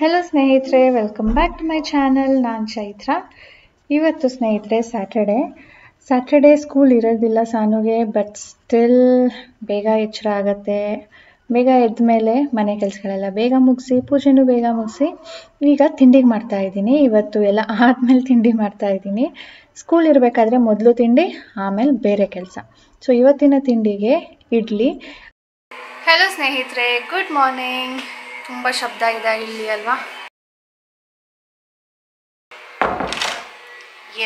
Hello ಸ್ನೇಹಿತರೆ, welcome back to my channel. ನಾನು ಚೈತ್ರ. ಇವತ್ತು ಸ್ನೇಹಿತರೆ ಸ್ಯಾಟರ್ಡೆ ಸ್ಕೂಲ್ ಇರೋದಿಲ್ಲ ಸಾನುಗೆ, ಬಟ್ ಸ್ಟಿಲ್ ಬೇಗ ಎಚ್ಚರ ಆಗುತ್ತೆ. ಬೇಗ ಎದ್ದ ಮೇಲೆ ಮನೆ ಕೆಲಸಗಳೆಲ್ಲ ಬೇಗ ಮುಗಿಸಿ, ಪೂಜೆನೂ ಬೇಗ ಮುಗಿಸಿ, ಈಗ ತಿಂಡಿಗೆ ಮಾಡ್ತಾಯಿದ್ದೀನಿ. ಇವತ್ತು ಎಲ್ಲ ಆದಮೇಲೆ ತಿಂಡಿ ಮಾಡ್ತಾಯಿದ್ದೀನಿ. ಸ್ಕೂಲ್ ಇರಬೇಕಾದ್ರೆ ಮೊದಲು ತಿಂಡಿ, ಆಮೇಲೆ ಬೇರೆ ಕೆಲಸ. ಸೊ ಇವತ್ತಿನ ತಿಂಡಿಗೆ ಇಡ್ಲಿ. ಹಲೋ ಸ್ನೇಹಿತರೆ, ಗುಡ್ ಮಾರ್ನಿಂಗ್. ತುಂಬ ಶಬ್ದ ಇದೆ ಇಲ್ಲಿ ಅಲ್ವಾ?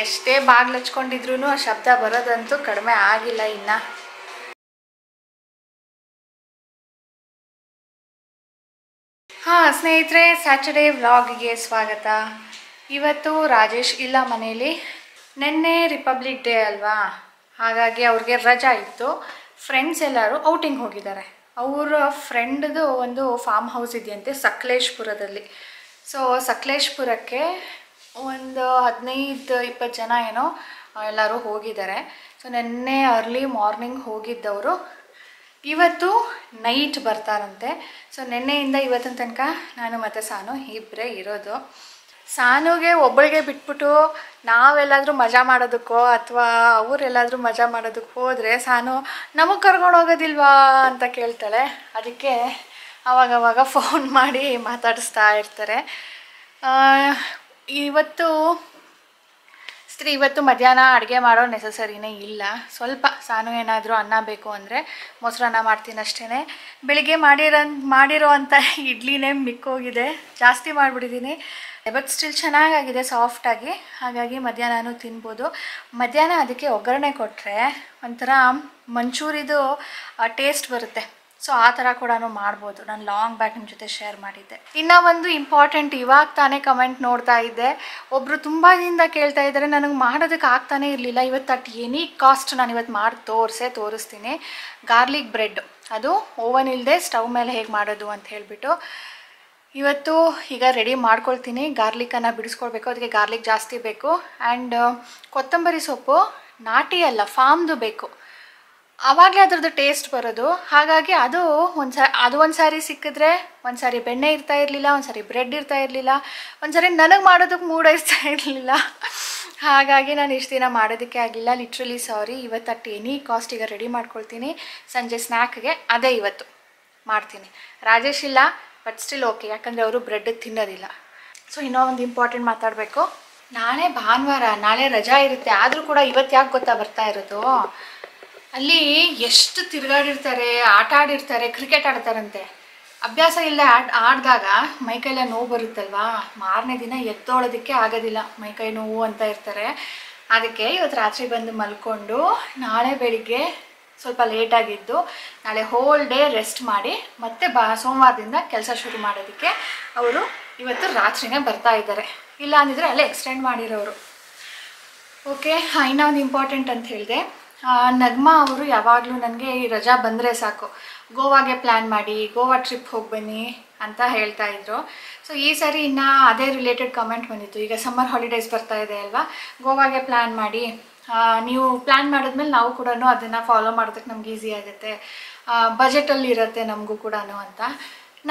ಎಷ್ಟೇ ಬಾಗಿಲು ಹಚ್ಕೊಂಡಿದ್ರು ಆ ಶಬ್ದ ಬರೋದಂತೂ ಕಡಿಮೆ ಆಗಿಲ್ಲ ಇನ್ನು. ಸ್ನೇಹಿತರೆ, ಸ್ಯಾಟರ್ಡೇ ವ್ಲಾಗಿಗೆ ಸ್ವಾಗತ. ಇವತ್ತು ರಾಜೇಶ್ ಇಲ್ಲ ಮನೇಲಿ. ನಿನ್ನೆ ರಿಪಬ್ಲಿಕ್ ಡೇ ಅಲ್ವಾ, ಹಾಗಾಗಿ ಅವ್ರಿಗೆ ರಜಾ ಇತ್ತು. ಫ್ರೆಂಡ್ಸ್ ಎಲ್ಲರೂ ಔಟಿಂಗ್ ಹೋಗಿದ್ದಾರೆ. ಅವರ ಫ್ರೆಂಡ್ದು ಒಂದು ಫಾರ್ಮ್ ಹೌಸ್ ಇದೆಯಂತೆ ಸಕಲೇಶ್ಪುರದಲ್ಲಿ. ಸೊ ಸಕಲೇಶ್ಪುರಕ್ಕೆ ಒಂದು 15-20 ಜನ ಏನೋ ಎಲ್ಲರೂ ಹೋಗಿದ್ದಾರೆ. ಸೊ ನಿನ್ನೆ ಅರ್ಲಿ ಮಾರ್ನಿಂಗ್ ಹೋಗಿದ್ದವರು ಇವತ್ತು ನೈಟ್ ಬರ್ತಾರಂತೆ. ಸೊ ನಿನ್ನೆಯಿಂದ ಇವತ್ತಿನ ತನಕ ನಾನು ಮತ್ತು ಸಾನು ಇಬ್ಬರೇ ಇರೋದು. ಸಾನುಗೆ ಒಬ್ಬಳಿಗೆ ಬಿಟ್ಬಿಟ್ಟು ನಾವೆಲ್ಲಾದರೂ ಮಜಾ ಮಾಡೋದಕ್ಕೋ ಅಥವಾ ಅವರೆಲ್ಲಾದರೂ ಮಜಾ ಮಾಡೋದಕ್ಕೆ ಹೋದರೆ ಸಾನು ನಮಗೆ ಕರ್ಕೊಂಡು ಹೋಗೋದಿಲ್ವಾ ಅಂತ ಕೇಳ್ತಾಳೆ. ಅದಕ್ಕೆ ಆವಾಗವಾಗ ಫೋನ್ ಮಾಡಿ ಮಾತಾಡಿಸ್ತಾ ಇರ್ತಾರೆ. ಇವತ್ತು ಮಧ್ಯಾಹ್ನ ಅಡುಗೆ ಮಾಡೋ ನೆಸಸರಿನೇ ಇಲ್ಲ. ಸ್ವಲ್ಪ ಸಾನು ಏನಾದರೂ ಅನ್ನ ಬೇಕು ಅಂದರೆ ಮೊಸರನ್ನ ಮಾಡ್ತೀನಿ ಅಷ್ಟೇ. ಬೆಳಿಗ್ಗೆ ಮಾಡಿರೋ ಅಂಥ ಇಡ್ಲಿನೇ ಮಿಕ್ಕೋಗಿದೆ, ಜಾಸ್ತಿ ಮಾಡಿಬಿಟ್ಟಿದ್ದೀನಿ. ಬಟ್ ಸ್ಟಿಲ್ ಚೆನ್ನಾಗಾಗಿದೆ, ಸಾಫ್ಟಾಗಿ. ಹಾಗಾಗಿ ಮಧ್ಯಾಹ್ನನೂ ತಿನ್ಬೋದು. ಮಧ್ಯಾಹ್ನ ಅದಕ್ಕೆ ಒಗ್ಗರಣೆ ಕೊಟ್ಟರೆ ಒಂಥರ ಮಂಚೂರಿದು ಟೇಸ್ಟ್ ಬರುತ್ತೆ. ಸೊ ಆ ಥರ ಕೂಡ ಮಾಡ್ಬೋದು. ನಾನು ಲಾಂಗ್ ಬ್ಯಾಕ್ ನಿಮ್ಮ ಜೊತೆ ಶೇರ್ ಮಾಡಿದ್ದೆ. ಇನ್ನೂ ಒಂದು ಇಂಪಾರ್ಟೆಂಟ್, ಇವಾಗ ತಾನೇ ಕಮೆಂಟ್ ನೋಡ್ತಾ ಇದ್ದೆ. ಒಬ್ಬರು ತುಂಬ ದಿನದಿಂದ ಕೇಳ್ತಾ ಇದ್ದಾರೆ, ನನಗೆ ಮಾಡೋದಕ್ಕೆ ಆಗ್ತಾನೇ ಇರಲಿಲ್ಲ. ಇವತ್ತು ಅಟ್ ಎನಿ ಕಾಸ್ಟ್ ನಾನು ಇವತ್ತು ಮಾಡಿ ತೋರಿಸ್ತೀನಿ. ಗಾರ್ಲಿಕ್ ಬ್ರೆಡ್, ಅದು ಓವನ್ ಇಲ್ಲದೆ ಸ್ಟವ್ ಮೇಲೆ ಹೇಗೆ ಮಾಡೋದು ಅಂತ ಹೇಳಿಬಿಟ್ಟು ಇವತ್ತು ಈಗ ರೆಡಿ ಮಾಡ್ಕೊಳ್ತೀನಿ. ಗಾರ್ಲಿಕ್ಕನ್ನು ಬಿಡಿಸ್ಕೊಳ್ಬೇಕು, ಅದಕ್ಕೆ ಗಾರ್ಲಿಕ್ ಜಾಸ್ತಿ ಬೇಕು. ಆ್ಯಂಡ್ ಕೊತ್ತಂಬರಿ ಸೊಪ್ಪು ನಾಟಿ ಅಲ್ಲ, ಫಾರ್ಮ್ದು ಬೇಕು. ಆವಾಗಲೇ ಅದರದ್ದು ಟೇಸ್ಟ್ ಬರೋದು. ಹಾಗಾಗಿ ಅದು ಒಂದು ಸಾರಿ ಸಿಕ್ಕಿದ್ರೆ ಒಂದು ಸಾರಿ ಬೆಣ್ಣೆ ಇರ್ತಾ ಇರಲಿಲ್ಲ, ಒಂದು ಸಾರಿ ಬ್ರೆಡ್ ಇರ್ತಾ ಇರಲಿಲ್ಲ, ಒಂದು ಸಾರಿ ನನಗೆ ಮಾಡೋದಕ್ಕೆ ಮೂಡ ಇರ್ತಾ ಇರಲಿಲ್ಲ. ಹಾಗಾಗಿ ನಾನು ಇಷ್ಟು ದಿನ ಮಾಡೋದಕ್ಕೆ ಆಗಲಿಲ್ಲ. ಲಿಟ್ರಲಿ ಸಾರಿ. ಇವತ್ತು ಅಟ್ ಎನಿ ಕಾಸ್ಟ್ ಈಗ ರೆಡಿ ಮಾಡ್ಕೊಳ್ತೀನಿ. ಸಂಜೆ ಸ್ನ್ಯಾಕ್ಗೆ ಅದೇ ಇವತ್ತು ಮಾಡ್ತೀನಿ. ರಾಜೇಶ್ ಇಲ್ಲ, ಬಟ್ ಸ್ಟಿಲ್ ಓಕೆ, ಯಾಕಂದರೆ ಅವರು ಬ್ರೆಡ್ ತಿನ್ನೋದಿಲ್ಲ. ಸೊ ಇನ್ನೂ ಒಂದು ಇಂಪಾರ್ಟೆಂಟ್ ಮಾತಾಡಬೇಕು. ನಾಳೆ ಭಾನುವಾರ, ನಾಳೆ ರಜಾ ಇರುತ್ತೆ. ಆದರೂ ಕೂಡ ಇವತ್ತು ಯಾಕೆ ಗೊತ್ತಾ ಬರ್ತಾ ಇರೋದು, ಅಲ್ಲಿ ಎಷ್ಟು ತಿರುಗಾಡಿರ್ತಾರೆ, ಆಟ ಆಡಿರ್ತಾರೆ, ಕ್ರಿಕೆಟ್ ಆಡ್ತಾರಂತೆ. ಅಭ್ಯಾಸ ಇಲ್ಲದೆ ಆಡಿದಾಗ ಮೈಕೈಲ್ಲ ನೋವು ಬರುತ್ತಲ್ವಾ, ಮಾರನೇ ದಿನ ಎದ್ದೋಳೋದಕ್ಕೆ ಆಗೋದಿಲ್ಲ, ಮೈಕೈ ನೋವು ಅಂತ ಇರ್ತಾರೆ. ಅದಕ್ಕೆ ಇವತ್ತು ರಾತ್ರಿ ಬಂದು ಮಲ್ಕೊಂಡು ನಾಳೆ ಬೆಳಿಗ್ಗೆ ಸ್ವಲ್ಪ ಲೇಟಾಗಿದ್ದು ನಾಳೆ ಹೋಲ್ ಡೇ ರೆಸ್ಟ್ ಮಾಡಿ ಮತ್ತೆ ಸೋಮವಾರದಿಂದ ಕೆಲಸ ಶುರು ಮಾಡೋದಕ್ಕೆ ಅವರು ಇವತ್ತು ರಾತ್ರಿನೇ ಬರ್ತಾ ಇದ್ದಾರೆ. ಇಲ್ಲ ಅಂದಿದ್ರೆ ಅಲ್ಲೇ ಎಕ್ಸ್ಟೆಂಡ್ ಮಾಡಿರೋರು. ಓಕೆ, ಇನ್ನೂ ಒಂದು ಇಂಪಾರ್ಟೆಂಟ್ ಅಂತ ಹೇಳಿದೆ. ನಗ್ಮಾ ಅವರು ಯಾವಾಗಲೂ ನನಗೆ ಈ ರಜಾ ಬಂದರೆ ಸಾಕು, ಗೋವಾಗೆ ಪ್ಲ್ಯಾನ್ ಮಾಡಿ, ಗೋವಾ ಟ್ರಿಪ್ ಹೋಗಿ ಬನ್ನಿ ಅಂತ ಹೇಳ್ತಾಯಿದ್ರು. ಸೊ ಈ ಸಾರಿ ಇನ್ನು ಅದೇ ರಿಲೇಟೆಡ್ ಕಮೆಂಟ್ ಬಂದಿತ್ತು. ಈಗ ಸಮ್ಮರ್ ಹಾಲಿಡೇಸ್ ಬರ್ತಾ ಇದೆ ಅಲ್ವಾ, ಗೋವಾಗೆ ಪ್ಲ್ಯಾನ್ ಮಾಡಿ, ನೀವು ಪ್ಲ್ಯಾನ್ ಮಾಡಿದ್ಮೇಲೆ ನಾವು ಕೂಡ ಅದನ್ನು ಫಾಲೋ ಮಾಡೋದಕ್ಕೆ ನಮ್ಗೆ ಈಸಿ ಆಗುತ್ತೆ, ಬಜೆಟಲ್ಲಿ ಇರುತ್ತೆ ನಮಗೂ ಕೂಡ ಅಂತ.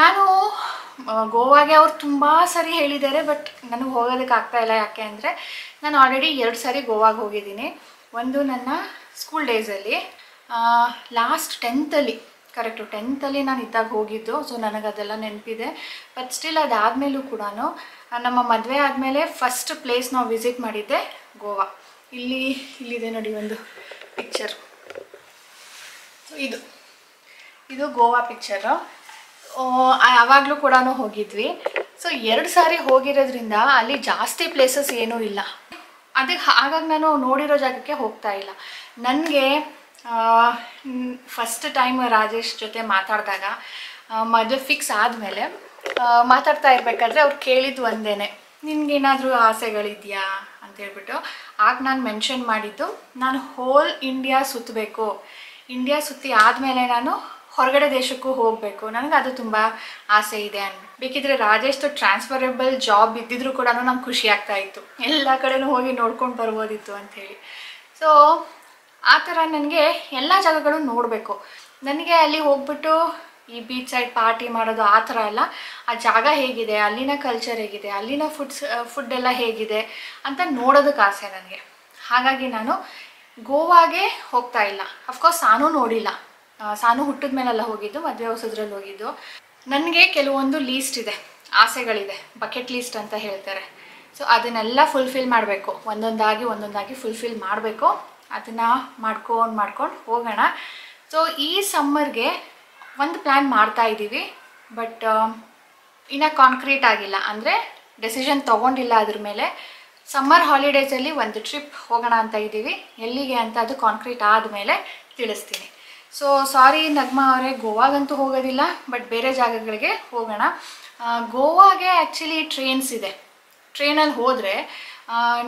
ನಾನು ಗೋವಾಗೆ ಅವ್ರು ತುಂಬ ಸಾರಿ ಹೇಳಿದ್ದಾರೆ, ಬಟ್ ನನಗೆ ಹೋಗೋದಕ್ಕೆ ಆಗ್ತಾಯಿಲ್ಲ. ಯಾಕೆ ಅಂದರೆ ನಾನು ಆಲ್ರೆಡಿ 2 ಸಾರಿ ಗೋವಾಗೆ ಹೋಗಿದ್ದೀನಿ. ಒಂದು ನನ್ನ ಸ್ಕೂಲ್ ಡೇಸಲ್ಲಿ, ಲಾಸ್ಟ್ 10th ಕರೆಕ್ಟು 10th ನಾನು ಇದ್ದಾಗ ಹೋಗಿದ್ದು. ಸೊ ನನಗದೆಲ್ಲ ನೆನಪಿದೆ. ಬಟ್ ಸ್ಟಿಲ್ ಅದಾದಮೇಲೂ ಕೂಡ ನಮ್ಮ ಮದುವೆ ಆದಮೇಲೆ ಫಸ್ಟ್ ಪ್ಲೇಸ್ ನಾವು ವಿಸಿಟ್ ಮಾಡಿದ್ದೆ ಗೋವಾ. ಇಲ್ಲಿದೆ ನೋಡಿ ಒಂದು ಪಿಕ್ಚರ್. ಇದು ಗೋವಾ ಪಿಕ್ಚರು. ಆವಾಗಲೂ ಕೂಡ ಹೋಗಿದ್ವಿ. ಸೊ 2 ಸಾರಿ ಹೋಗಿರೋದ್ರಿಂದ ಅಲ್ಲಿ ಜಾಸ್ತಿ ಪ್ಲೇಸಸ್ ಏನೂ ಇಲ್ಲ. ಅದಕ್ಕೆ ಹಾಗಾಗಿ ನಾನು ನೋಡಿರೋ ಜಾಗಕ್ಕೆ ಹೋಗ್ತಾ ಇಲ್ಲ. ನನಗೆ ಫಸ್ಟ್ ಟೈಮ್ ರಾಜೇಶ್ ಜೊತೆ ಮಾತಾಡಿದಾಗ, ಮದುವೆ ಫಿಕ್ಸ್ ಆದಮೇಲೆ ಮಾತಾಡ್ತಾ ಇರಬೇಕಾದ್ರೆ ಅವ್ರು ಕೇಳಿದ್ದು ಒಂದೇ, ನಿನಗೇನಾದರೂ ಆಸೆಗಳಿದೆಯಾ ಅಂತೇಳ್ಬಿಟ್ಟು. ಆಗ ನಾನು ಮೆನ್ಷನ್ ಮಾಡಿದ್ದು, ನಾನು ಹೋಲ್ ಇಂಡಿಯಾ ಸುತ್ತಬೇಕು, ಇಂಡಿಯಾ ಸುತ್ತಿ ಆದಮೇಲೆ ನಾನು ಹೊರಗಡೆ ದೇಶಕ್ಕೂ ಹೋಗಬೇಕು, ನನಗೆ ಅದು ತುಂಬ ಆಸೆ ಇದೆ ಬೇಕಿದ್ರೆ ರಾಜೇಶ್ದು ಟ್ರಾನ್ಸ್ಫರಬಲ್ ಜಾಬ್ ಇದ್ದಿದ್ರು ಕೂಡ ನಮ್ಗೆ ಖುಷಿ ಆಗ್ತಾಯಿತ್ತು, ಎಲ್ಲ ಕಡೆನೂ ಹೋಗಿ ನೋಡ್ಕೊಂಡು ಬರ್ಬೋದಿತ್ತು ಅಂಥೇಳಿ. ಸೊ ಆ ಥರ ನನಗೆ ಎಲ್ಲ ಜಾಗಗಳು ನೋಡಬೇಕು. ನನಗೆ ಅಲ್ಲಿ ಹೋಗ್ಬಿಟ್ಟು ಈ ಬೀಚ್ ಸೈಡ್ ಪಾರ್ಟಿ ಮಾಡೋದು ಆ ಥರ ಎಲ್ಲ. ಆ ಜಾಗ ಹೇಗಿದೆ, ಅಲ್ಲಿನ ಕಲ್ಚರ್ ಹೇಗಿದೆ, ಅಲ್ಲಿನ ಫುಡ್ ಎಲ್ಲ ಹೇಗಿದೆ ಅಂತ ನೋಡೋದಕ್ಕೆ ಆಸೆ ನನಗೆ. ಹಾಗಾಗಿ ನಾನು ಗೋವಾಗೆ ಹೋಗ್ತಾ ಇಲ್ಲ. ಅಫ್ಕೋರ್ಸ್ ಸಾನು ನೋಡಿಲ್ಲ, ಸಾನು ಹುಟ್ಟಿದ ಮೇಲೆಲ್ಲ ಹೋಗಿದ್ದು, ಮದುವೆ ಹೊಸದ್ರಲ್ಲಿ ಹೋಗಿದ್ದು. ನನಗೆ ಕೆಲವೊಂದು ಲೀಸ್ಟ್ ಇದೆ, ಆಸೆಗಳಿದೆ, ಬಕೆಟ್ ಲೀಸ್ಟ್ ಅಂತ ಹೇಳ್ತಾರೆ. ಸೊ ಅದನ್ನೆಲ್ಲ ಫುಲ್ಫಿಲ್ ಮಾಡಬೇಕು, ಒಂದೊಂದಾಗಿ ಫುಲ್ಫಿಲ್ ಮಾಡಬೇಕು. ಅದನ್ನು ಮಾಡ್ಕೊಂಡು ಹೋಗೋಣ. ಸೊ ಈ ಸಮ್ಮರ್ಗೆ ಒಂದು ಪ್ಲ್ಯಾನ್ ಮಾಡ್ತಾ ಇದ್ದೀವಿ, ಬಟ್ ಇನ್ನೂ ಕಾಂಕ್ರೀಟ್ ಆಗಿಲ್ಲ, ಅಂದರೆ ಡೆಸಿಷನ್ ತೊಗೊಂಡಿಲ್ಲ ಅದ್ರ ಮೇಲೆ. ಸಮ್ಮರ್ ಹಾಲಿಡೇಸಲ್ಲಿ ಒಂದು ಟ್ರಿಪ್ ಹೋಗೋಣ ಅಂತ ಇದ್ದೀವಿ. ಎಲ್ಲಿಗೆ ಅಂತ ಅದು ಕಾಂಕ್ರೀಟ್ ಆದಮೇಲೆ ತಿಳಿಸ್ತೀನಿ. ಸೊ ಸಾರಿ ನಗ್ಮಾ ಅವರೇ, ಗೋವಾಗಂತೂ ಹೋಗೋದಿಲ್ಲ, ಬಟ್ ಬೇರೆ ಜಾಗಗಳಿಗೆ ಹೋಗೋಣ. ಗೋವಾಗೆ ಆ್ಯಕ್ಚುಲಿ ಟ್ರೈನ್ಸ್ ಇದೆ. ಟ್ರೈನಲ್ಲಿ ಹೋದರೆ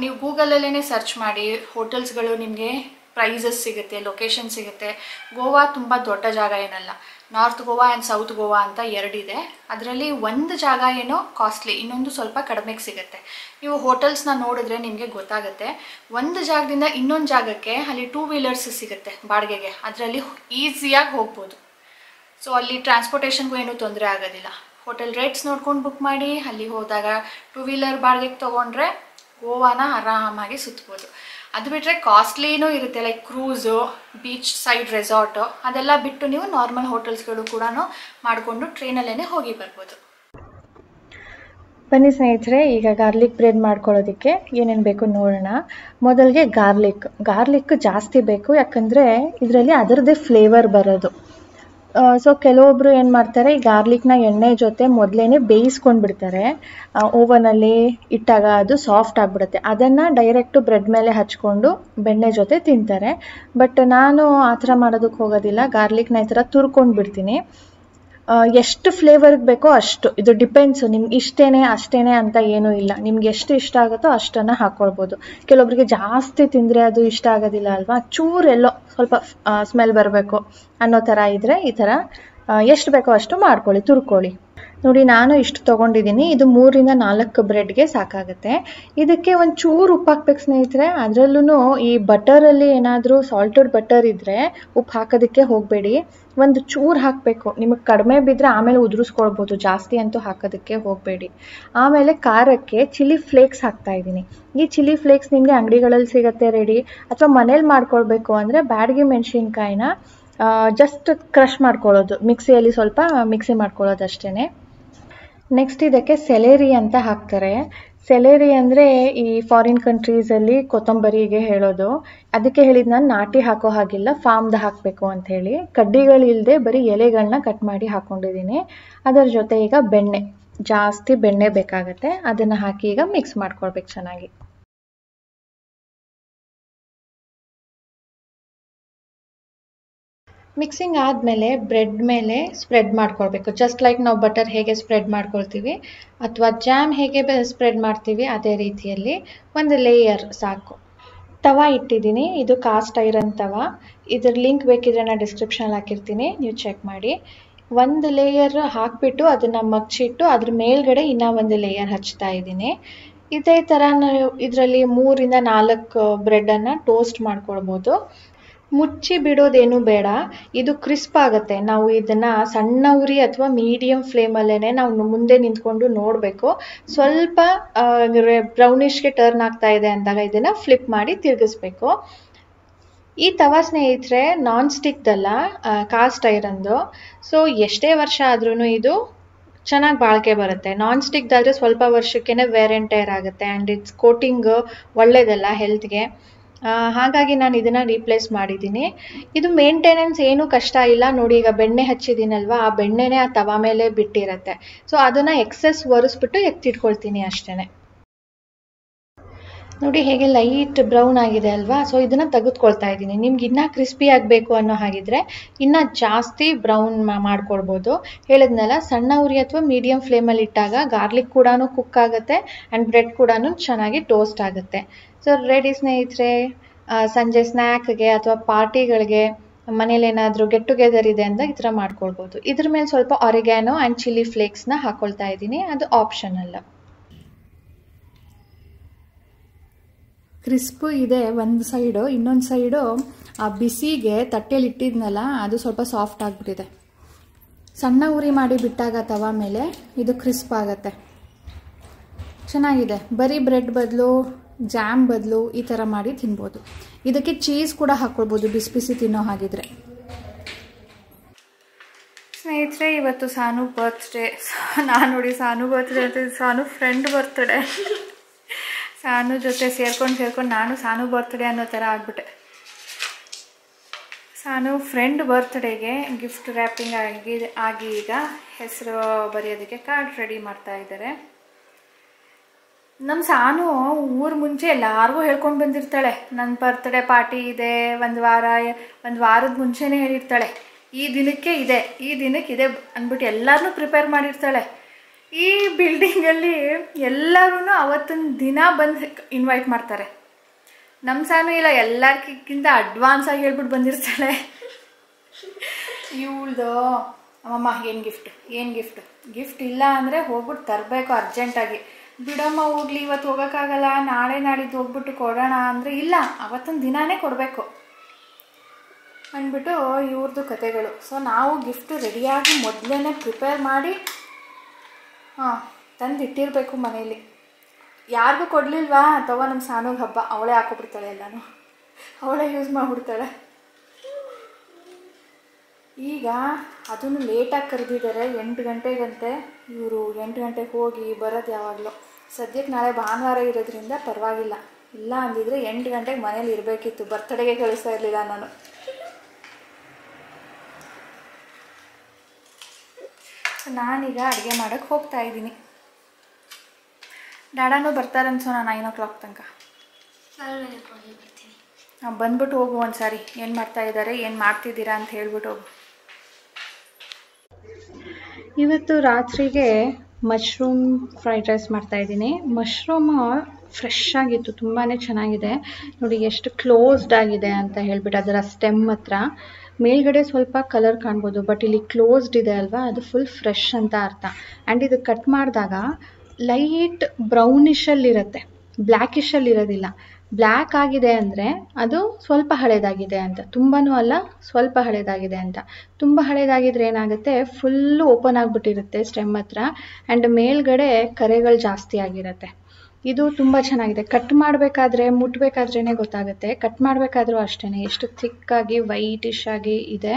ನೀವು ಗೂಗಲಲ್ಲೇ ಸರ್ಚ್ ಮಾಡಿ, ಹೋಟೆಲ್ಸ್ಗಳು ನಿಮಗೆ ಪ್ರೈಸಸ್ ಸಿಗುತ್ತೆ, ಲೊಕೇಶನ್ ಸಿಗುತ್ತೆ. ಗೋವಾ ತುಂಬ ದೊಡ್ಡ ಜಾಗ ಏನಲ್ಲ. North Goa and south Goa ಅಂತ ಎರಡಿದೆ. ಅದರಲ್ಲಿ ಒಂದು ಜಾಗ ಏನೋ ಕಾಸ್ಟ್ಲಿ, ಇನ್ನೊಂದು ಸ್ವಲ್ಪ ಕಡಿಮೆಗೆ ಸಿಗುತ್ತೆ. ನೀವು ಹೋಟೆಲ್ಸ್ನ ನೋಡಿದ್ರೆ ನಿಮಗೆ ಗೊತ್ತಾಗುತ್ತೆ. ಒಂದು ಜಾಗದಿಂದ ಇನ್ನೊಂದು ಜಾಗಕ್ಕೆ ಅಲ್ಲಿ 2 ವೀಲರ್ಸ್ ಸಿಗುತ್ತೆ ಬಾಡಿಗೆಗೆ, ಅದರಲ್ಲಿ ಈಸಿಯಾಗಿ ಹೋಗ್ಬೋದು. ಸೊ ಅಲ್ಲಿ ಟ್ರಾನ್ಸ್ಪೋರ್ಟೇಷನ್ಗೂ ಏನೂ ತೊಂದರೆ ಆಗೋದಿಲ್ಲ. ಹೋಟೆಲ್ ರೇಟ್ಸ್ ನೋಡ್ಕೊಂಡು ಬುಕ್ ಮಾಡಿ ಅಲ್ಲಿ ಹೋದಾಗ 2 ವೀಲರ್ ಬಾಡಿಗೆಗೆ ತೊಗೊಂಡ್ರೆ ಗೋವಾನ ಆರಾಮಾಗಿ ಸುತ್ಬೋದು. ಅದು ಬಿಟ್ಟರೆ ಕಾಸ್ಟ್ಲಿನೂ ಇರುತ್ತೆ, like cruise, beach side resort, ಅದೆಲ್ಲ ಬಿಟ್ಟು ನೀವು ನಾರ್ಮಲ್ ಹೋಟೆಲ್ಸ್ಗಳು ಕೂಡ ಮಾಡಿಕೊಂಡು ಟ್ರೈನಲ್ಲೇ ಹೋಗಿ ಬರ್ಬೋದು. ಬನ್ನಿ ಸ್ನೇಹಿತರೆ, ಈಗ ಗಾರ್ಲಿಕ್ ಬ್ರೆಡ್ ಮಾಡ್ಕೊಳ್ಳೋದಕ್ಕೆ ಏನೇನು ಬೇಕು ನೋಡೋಣ. ಮೊದಲಿಗೆ ಗಾರ್ಲಿಕ್ ಜಾಸ್ತಿ ಬೇಕು, ಯಾಕಂದರೆ ಇದರಲ್ಲಿ ಅದರದ್ದೇ ಫ್ಲೇವರ್ ಬರೋದು. ಸೊ ಕೆಲವೊಬ್ರು ಏನು ಮಾಡ್ತಾರೆ, ಈ ಗಾರ್ಲಿಕ್ನ ಎಣ್ಣೆ ಜೊತೆ ಮೊದಲೇ ಬೇಯಿಸ್ಕೊಂಡು ಬಿಡ್ತಾರೆ. ಓವನಲ್ಲಿ ಇಟ್ಟಾಗ ಅದು ಸಾಫ್ಟ್ ಆಗಿಬಿಡುತ್ತೆ. ಅದನ್ನು ಡೈರೆಕ್ಟು ಬ್ರೆಡ್ ಮೇಲೆ ಹಚ್ಕೊಂಡು ಬೆಣ್ಣೆ ಜೊತೆ ತಿಂತಾರೆ. ಬಟ್ ನಾನು ಆ ಥರ ಮಾಡೋದಕ್ಕೆ ಹೋಗೋದಿಲ್ಲ. ಗಾರ್ಲಿಕ್ನ ಈ ಥರ ತುರ್ಕೊಂಡು ಬಿಡ್ತೀನಿ. ಎಷ್ಟು ಫ್ಲೇವರ್ಗೆ ಬೇಕೋ ಅಷ್ಟು, ಇದು ಡಿಪೆಂಡ್ಸು, ನಿಮ್ಗೆ ಇಷ್ಟೇನೆ ಅಷ್ಟೇನೆ ಅಂತ ಏನೂ ಇಲ್ಲ. ನಿಮ್ಗೆ ಎಷ್ಟು ಇಷ್ಟ ಆಗುತ್ತೋ ಅಷ್ಟನ್ನು ಹಾಕ್ಕೊಳ್ಬೋದು. ಕೆಲವೊಬ್ರಿಗೆ ಜಾಸ್ತಿ ತಿಂದರೆ ಅದು ಇಷ್ಟ ಆಗೋದಿಲ್ಲ ಅಲ್ವಾ, ಚೂರೆಲ್ಲೋ ಸ್ವಲ್ಪ ಸ್ಮೆಲ್ ಬರಬೇಕು ಅನ್ನೋ ಥರ ಇದ್ದರೆ ಈ ಥರ ಎಷ್ಟು ಬೇಕೋ ಅಷ್ಟು ಮಾಡ್ಕೊಳ್ಳಿ, ತುರ್ಕೊಳ್ಳಿ. ನೋಡಿ, ನಾನು ಇಷ್ಟು ತೊಗೊಂಡಿದ್ದೀನಿ. ಇದು 3 ರಿಂದ 4 ಬ್ರೆಡ್ಗೆ ಸಾಕಾಗುತ್ತೆ. ಇದಕ್ಕೆ ಒಂದು ಚೂರು ಉಪ್ಪು ಹಾಕ್ಬೇಕು ಸ್ನೇಹಿತರೆ. ಅದರಲ್ಲೂ ಈ ಬಟರಲ್ಲಿ ಏನಾದರೂ ಸಾಲ್ಟೆಡ್ ಬಟರ್ ಇದ್ದರೆ ಉಪ್ಪು ಹಾಕೋದಕ್ಕೆ ಹೋಗಬೇಡಿ. ಒಂದು ಚೂರು ಹಾಕಬೇಕು. ನಿಮಗೆ ಕಡಿಮೆ ಬಿದ್ದರೆ ಆಮೇಲೆ ಉದುರಿಸ್ಕೊಳ್ಬೋದು, ಜಾಸ್ತಿ ಅಂತೂ ಹಾಕೋದಕ್ಕೆ ಹೋಗಬೇಡಿ. ಆಮೇಲೆ ಖಾರಕ್ಕೆ ಚಿಲ್ಲಿ ಫ್ಲೇಕ್ಸ್ ಹಾಕ್ತಾಯಿದ್ದೀನಿ. ಈ ಚಿಲ್ಲಿ ಫ್ಲೇಕ್ಸ್ ನಿಮಗೆ ಅಂಗಡಿಗಳಲ್ಲಿ ಸಿಗುತ್ತೆ ರೆಡಿ, ಅಥವಾ ಮನೇಲಿ ಮಾಡ್ಕೊಳ್ಬೇಕು ಅಂದರೆ ಬ್ಯಾಡಗಿ ಮೆಣಸಿನ್ಕಾಯಿನ ಜಸ್ಟ್ ಕ್ರಷ್ ಮಾಡ್ಕೊಳ್ಳೋದು, ಮಿಕ್ಸಿಯಲ್ಲಿ ಸ್ವಲ್ಪ ಮಿಕ್ಸಿ ಮಾಡ್ಕೊಳ್ಳೋದು ಅಷ್ಟೇ. ನೆಕ್ಸ್ಟ್ ಇದಕ್ಕೆ ಸೆಲೇರಿ ಅಂತ ಹಾಕ್ತಾರೆ. ಸೆಲೇರಿ ಅಂದರೆ ಈ ಫಾರಿನ್ ಕಂಟ್ರೀಸಲ್ಲಿ ಕೊತ್ತಂಬರಿಗೆ ಹೇಳೋದು. ಅದಕ್ಕೆ ಹೇಳಿದ್ದು ನಾನು ನಾಟಿ ಹಾಕೋ ಹಾಗಿಲ್ಲ, ಫಾರ್ಮ್ದು ಹಾಕಬೇಕು ಅಂಥೇಳಿ. ಕಡ್ಡಿಗಳಿಲ್ಲದೆ ಬರೀ ಎಲೆಗಳನ್ನ ಕಟ್ ಮಾಡಿ ಹಾಕ್ಕೊಂಡಿದ್ದೀನಿ. ಅದರ ಜೊತೆ ಈಗ ಬೆಣ್ಣೆ, ಜಾಸ್ತಿ ಬೆಣ್ಣೆ ಬೇಕಾಗತ್ತೆ. ಅದನ್ನು ಹಾಕಿ ಈಗ ಮಿಕ್ಸ್ ಮಾಡ್ಕೊಳ್ಬೇಕು ಚೆನ್ನಾಗಿ. ಮಿಕ್ಸಿಂಗ್ ಆದಮೇಲೆ ಬ್ರೆಡ್ ಮೇಲೆ ಸ್ಪ್ರೆಡ್ ಮಾಡ್ಕೊಳ್ಬೇಕು. ಜಸ್ಟ್ ಲೈಕ್ ನಾವು ಬಟರ್ ಹೇಗೆ ಸ್ಪ್ರೆಡ್ ಮಾಡ್ಕೊಳ್ತೀವಿ ಅಥವಾ ಜಾಮ್ ಹೇಗೆ ಸ್ಪ್ರೆಡ್ ಮಾಡ್ತೀವಿ ಅದೇ ರೀತಿಯಲ್ಲಿ ಒಂದು ಲೇಯರ್ ಸಾಕು. ತವಾ ಇಟ್ಟಿದ್ದೀನಿ. ಇದು ಕಾಸ್ಟ್ ಐರನ್ ತವಾ. ಇದ್ರ ಲಿಂಕ್ ಬೇಕಿದ್ರೆ ನಾನು ಡಿಸ್ಕ್ರಿಪ್ಷನಲ್ಲಿ ಹಾಕಿರ್ತೀನಿ, ನೀವು ಚೆಕ್ ಮಾಡಿ. ಒಂದು ಲೇಯರ್ ಹಾಕಿಬಿಟ್ಟು ಅದನ್ನು ಮಗ್ಚಿಟ್ಟು ಅದ್ರ ಮೇಲ್ಗಡೆ ಇನ್ನೂ ಒಂದು ಲೇಯರ್ ಹಚ್ತಾ ಇದ್ದೀನಿ. ಇದೇ ಥರ ಇದರಲ್ಲಿ 3 ರಿಂದ 4 ಬ್ರೆಡನ್ನು ಟೋಸ್ಟ್ ಮಾಡ್ಕೊಳ್ಬೋದು. ಮುಚ್ಚಿ ಬಿಡೋದೇನು ಬೇಡ, ಇದು ಕ್ರಿಸ್ಪ್ ಆಗುತ್ತೆ. ನಾವು ಇದನ್ನು ಸಣ್ಣ ಉರಿ ಅಥವಾ ಮೀಡಿಯಂ ಫ್ಲೇಮಲ್ಲೇ ನಾವು ಮುಂದೆ ನಿಂತ್ಕೊಂಡು ನೋಡಬೇಕು. ಸ್ವಲ್ಪ ಬ್ರೌನಿಷ್ಗೆ ಟರ್ನ್ ಆಗ್ತಾ ಇದೆ ಅಂದಾಗ ಇದನ್ನು ಫ್ಲಿಪ್ ಮಾಡಿ ತಿರುಗಿಸ್ಬೇಕು. ಈ ತವಾ ಸ್ನೇಹಿತರೆ ನಾನ್ ಸ್ಟಿಕ್ದಲ್ಲ, ಕಾಸ್ಟ್ ಐರನ್ದು. ಸೊ ಎಷ್ಟೇ ವರ್ಷ ಆದ್ರೂ ಇದು ಚೆನ್ನಾಗಿ ಬಾಳಿಕೆ ಬರುತ್ತೆ. ನಾನ್ ಸ್ಟಿಕ್ದಾದರೆ ಸ್ವಲ್ಪ ವರ್ಷಕ್ಕೇ ವೇರ್ ಆ್ಯಂಡ್ ಟೇರ್ ಆಗುತ್ತೆ. ಆ್ಯಂಡ್ ಇಟ್ಸ್ ಕೋಟಿಂಗ್ ಒಳ್ಳೆಯದಲ್ಲ ಹೆಲ್ತ್ಗೆ. ಹಾಗಾಗಿ ನಾನು ಇದನ್ನು ರೀಪ್ಲೇಸ್ ಮಾಡಿದ್ದೀನಿ. ಇದು ಮೇಂಟೆನೆನ್ಸ್ ಏನೂ ಕಷ್ಟ ಇಲ್ಲ. ನೋಡಿ, ಈಗ ಬೆಣ್ಣೆ ಹಚ್ಚಿದ್ದೀನಲ್ವ, ಆ ಬೆಣ್ಣೆನೇ ಆ ತವಾ ಮೇಲೆ ಬಿಟ್ಟಿರುತ್ತೆ. ಸೊ ಅದನ್ನು ಎಕ್ಸೆಸ್ ಒರೆಸ್ಬಿಟ್ಟು ಎತ್ತಿಟ್ಕೊಳ್ತೀನಿ ಅಷ್ಟೇ. ನೋಡಿ ಹೇಗೆ ಲೈಟ್ ಬ್ರೌನ್ ಆಗಿದೆ ಅಲ್ವಾ. ಸೊ ಇದನ್ನು ತೆಗೆದುಕೊಳ್ತಾ ಇದ್ದೀನಿ. ನಿಮ್ಗೆ ಇನ್ನೂ ಕ್ರಿಸ್ಪಿ ಆಗಬೇಕು ಅನ್ನೋ ಹಾಗಿದ್ರೆ ಇನ್ನೂ ಜಾಸ್ತಿ ಬ್ರೌನ್ ಮಾಡ್ಕೊಳ್ಬೋದು. ಹೇಳಿದ್ನಲ್ಲ, ಸಣ್ಣ ಉರಿ ಅಥವಾ ಮೀಡಿಯಂ ಫ್ಲೇಮಲ್ಲಿ ಇಟ್ಟಾಗ ಗಾರ್ಲಿಕ್ ಕೂಡ ಕುಕ್ ಆಗುತ್ತೆ ಆ್ಯಂಡ್ ಬ್ರೆಡ್ ಕೂಡ ಚೆನ್ನಾಗಿ ಟೋಸ್ಟ್ ಆಗುತ್ತೆ. ಸೊ ರೆಡಿ ಸ್ನೇಹಿತರೆ. ಸಂಜೆ ಸ್ನ್ಯಾಕ್ಗೆ ಅಥವಾ ಪಾರ್ಟಿಗಳಿಗೆ ಮನೇಲಿ ಏನಾದರೂ ಗೆಟ್ ಟುಗೆದರ್ ಇದೆ ಅಂತ ಈ ಥರ ಮಾಡ್ಕೊಳ್ಬೋದು. ಇದ್ರ ಮೇಲೆ ಸ್ವಲ್ಪ ಆರಿಗ್ಯಾನೋ ಆ್ಯಂಡ್ ಚಿಲ್ಲಿ ಫ್ಲೇಕ್ಸ್ನ ಹಾಕ್ಕೊಳ್ತಾ ಇದ್ದೀನಿ, ಅದು ಆಪ್ಷನಲ್ಲ. ಕ್ರಿಸ್ಪು ಇದೆ ಒಂದು ಸೈಡು, ಇನ್ನೊಂದು ಸೈಡು ಆ ಬಿಸಿಗೆ ತಟ್ಟೆಯಲ್ಲಿ ಇಟ್ಟಿದ್ನಲ್ಲ ಅದು ಸ್ವಲ್ಪ ಸಾಫ್ಟ್ ಆಗಿಬಿಟ್ಟಿದೆ. ಸಣ್ಣ ಉರಿ ಮಾಡಿ ಬಿಟ್ಟಾಗ ತವ ಮೇಲೆ ಇದು ಕ್ರಿಸ್ಪ್ ಆಗುತ್ತೆ. ಚೆನ್ನಾಗಿದೆ. ಬರೀ ಬ್ರೆಡ್ ಬದಲು ಜಾಮ್ ಬದಲು ಈ ಥರ ಮಾಡಿ ತಿನ್ಬೋದು. ಇದಕ್ಕೆ ಚೀಸ್ ಕೂಡ ಹಾಕ್ಕೊಳ್ಬೋದು ಬಿಸಿ ಬಿಸಿ ತಿನ್ನೋ ಹಾಗಿದ್ರೆ. ಸ್ನೇಹಿತರೆ, ಇವತ್ತು ಸಾನು ಬರ್ತ್ಡೇ. ನಾನು ನೋಡಿ ಸಾನು ಬರ್ತ್ಡೇ ಅಂತ, ಸಾನು ಫ್ರೆಂಡ್ ಬರ್ತ್ಡೇ. ಸಾನು ಜೊತೆ ಸೇರ್ಕೊಂಡು ನಾನು ಸಾನು ಬರ್ತ್ಡೇ ಅನ್ನೋ ಥರ ಆಗ್ಬಿಟ್ಟೆ. ಸಾನು ಫ್ರೆಂಡ್ ಬರ್ತ್ಡೇಗೆ ಗಿಫ್ಟ್ ರ್ಯಾಪಿಂಗ್ ಆಗಿ ಈಗ ಹೆಸರು ಬರೆಯೋದಕ್ಕೆ ಕಾರ್ಡ್ ರೆಡಿ ಮಾಡ್ತಾ ಇದ್ದಾರೆ. ನಮ್ಮ ಸಾನು ಊರು ಮುಂಚೆ ಎಲ್ಲರಿಗೂ ಹೇಳ್ಕೊಂಡು ಬಂದಿರ್ತಾಳೆ, ನನ್ನ ಬರ್ತ್ಡೇ ಪಾರ್ಟಿ ಇದೆ, ಒಂದು ವಾರದ ಮುಂಚೆನೇ ಹೇಳಿರ್ತಾಳೆ, ಈ ದಿನಕ್ಕೆ ಇದೆ ಅಂದ್ಬಿಟ್ಟು ಎಲ್ಲರನ್ನೂ ಪ್ರಿಪೇರ್ ಮಾಡಿರ್ತಾಳೆ. ಈ ಬಿಲ್ಡಿಂಗಲ್ಲಿ ಎಲ್ಲರೂ ಅವತ್ತಿನ ದಿನ ಬಂದು ಇನ್ವೈಟ್ ಮಾಡ್ತಾರೆ. ನಮ್ಮ ಸಾನು ಇಲ್ಲ, ಎಲ್ಲರಿಗಿಂತ ಅಡ್ವಾನ್ಸ್ ಆಗಿ ಹೇಳ್ಬಿಟ್ಟು ಬಂದಿರ್ತಾಳೆ. ಇವಳ್ದು ಅಮ್ಮಮ್ಮ ಏನು ಗಿಫ್ಟ್ ಇಲ್ಲ ಅಂದರೆ ಹೋಗ್ಬಿಟ್ಟು ತರಬೇಕು ಅರ್ಜೆಂಟಾಗಿ. ಬಿಡಮ್ಮ ಹೋಗ್ಲಿ, ಇವತ್ತು ಹೋಗೋಕ್ಕಾಗಲ್ಲ, ನಾಳೆ ನಾಡಿದ್ದು ಹೋಗ್ಬಿಟ್ಟು ಕೊಡೋಣ ಅಂದರೆ ಇಲ್ಲ, ಅವತ್ತಿನ ದಿನಾನೇ ಕೊಡಬೇಕು ಅಂದ್ಬಿಟ್ಟು ಇವ್ರದ್ದು ಕತೆಗಳು. ಸೊ ನಾವು ಗಿಫ್ಟು ರೆಡಿಯಾಗಿ ಮೊದಲೇ ಪ್ರಿಪೇರ್ ಮಾಡಿ ತಂದಿಟ್ಟಿರಬೇಕು ಮನೇಲಿ. ಯಾರಿಗೂ ಕೊಡಲಿಲ್ವಾ ಅಥವಾ ನಮ್ಮ ಸಾನುಗೆ ಹಬ್ಬ, ಅವಳೇ ಹಾಕೊಬಿಡ್ತಾಳೆ, ಎಲ್ಲನೂ ಅವಳೇ ಯೂಸ್ ಮಾಡಿಬಿಡ್ತಾಳೆ. ಈಗ ಅದನ್ನು ಲೇಟಾಗಿ ಕರೆದಿದ್ದಾರೆ, 8 ಗಂಟೆಗಂತೆ. ಇವರು 8 ಗಂಟೆಗೆ ಹೋಗಿ ಬರೋದು ಯಾವಾಗಲೂ. ಸದ್ಯಕ್ಕೆ ನಾಳೆ ಭಾನುವಾರ ಇರೋದ್ರಿಂದ ಪರವಾಗಿಲ್ಲ, ಇಲ್ಲ ಅಂದಿದ್ರೆ 8 ಗಂಟೆಗೆ ಮನೇಲಿ ಇರಬೇಕಿತ್ತು. ಬರ್ತಡೆಗೆ ಕಳಿಸ್ತಾ ಇರಲಿಲ್ಲ ನಾನು. ನಾನೀಗ ಅಡುಗೆ ಮಾಡೋಕ್ಕೆ ಹೋಗ್ತಾ ಇದ್ದೀನಿ. ಡ್ಯಾಡಾನು ಬರ್ತಾರೆ ಅನ್ಸೋಣ 9 o'clock ತನಕ. ಬಂದ್ಬಿಟ್ಟು ಹೋಗು ಒಂದ್ಸಾರಿ, ಏನು ಮಾಡ್ತಾ ಇದ್ದಾರೆ, ಏನು ಮಾಡ್ತಿದ್ದೀರಾ ಅಂತ ಹೇಳ್ಬಿಟ್ಟು ಹೋಗು. ಇವತ್ತು ರಾತ್ರಿಗೆ ಮಶ್ರೂಮ್ ಫ್ರೈಡ್ ರೈಸ್ ಮಾಡ್ತಾಯಿದ್ದೀನಿ. ಮಶ್ರೂಮ್ ಫ್ರೆಶ್ ಆಗಿತ್ತು, ತುಂಬಾ ಚೆನ್ನಾಗಿದೆ. ನೋಡಿ ಎಷ್ಟು ಕ್ಲೋಸ್ಡ್ ಆಗಿದೆ ಅಂತ ಹೇಳ್ಬಿಟ್ಟು, ಅದರ ಸ್ಟೆಮ್ ಹತ್ರ ಮೇಲ್ಗಡೆ ಸ್ವಲ್ಪ ಕಲರ್ ಕಾಣ್ಬೋದು, ಬಟ್ ಇಲ್ಲಿ ಕ್ಲೋಸ್ಡ್ ಇದೆ ಅಲ್ವಾ, ಅದು ಫುಲ್ ಫ್ರೆಶ್ ಅಂತ ಅರ್ಥ. ಆ್ಯಂಡ್ ಇದು ಕಟ್ ಮಾಡಿದಾಗ ಲೈಟ್ ಬ್ರೌನಿಷಲ್ಲಿರುತ್ತೆ, ಬ್ಲ್ಯಾಕಿಶಲ್ಲಿ ಇರೋದಿಲ್ಲ. ಬ್ಲ್ಯಾಕ್ ಆಗಿದೆ ಅಂದರೆ ಅದು ಸ್ವಲ್ಪ ಹಳೇದಾಗಿದೆ ಅಂತ, ತುಂಬಾ ಅಲ್ಲ, ಸ್ವಲ್ಪ ಹಳೇದಾಗಿದೆ ಅಂತ. ತುಂಬ ಹಳೇದಾಗಿದ್ರೆ ಏನಾಗುತ್ತೆ, ಫುಲ್ಲು ಓಪನ್ ಆಗಿಬಿಟ್ಟಿರುತ್ತೆ ಸ್ಟೆಮ್ ಹತ್ರ, ಆ್ಯಂಡ್ ಮೇಲ್ಗಡೆ ಕರೆಗಳು ಜಾಸ್ತಿ ಆಗಿರುತ್ತೆ. ಇದು ತುಂಬ ಚೆನ್ನಾಗಿದೆ. ಕಟ್ ಮಾಡಬೇಕಾದ್ರೆ ಮುಟ್ಟಬೇಕಾದ್ರೇ ಗೊತ್ತಾಗುತ್ತೆ, ಕಟ್ ಮಾಡಬೇಕಾದ್ರೂ ಅಷ್ಟೇ ಎಷ್ಟು ಥಿಕ್ಕಾಗಿ ವೈಟಿಶ್ ಆಗಿ ಇದೆ.